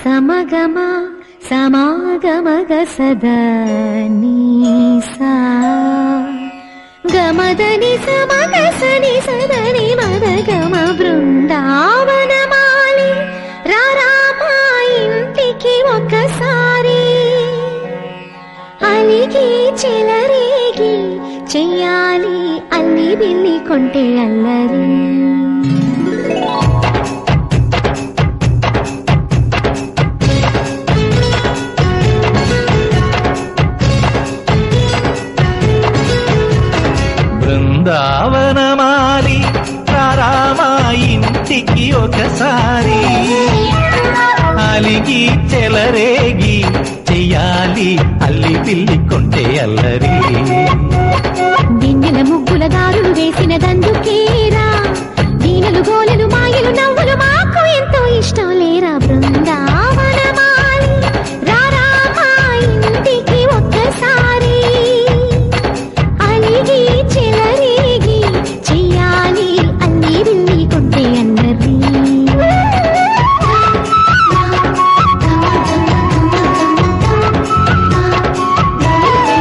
సమగమ సమాగమగ సదా నీసా గమదని సమగసని సదని మదగమ బృందావనమాలి రారామా ఇంటికి ఒకసారి అలిగి చెలరేగి చెయ్యాలి అల్లి బిల్లి కొంటే అల్లరి బృందావనమాలి రారామా ఇంటికి ఒకసారి అలిగి చెలరేగి చెయ్యాలి అల్లి పిల్లి కొంటే అల్లరి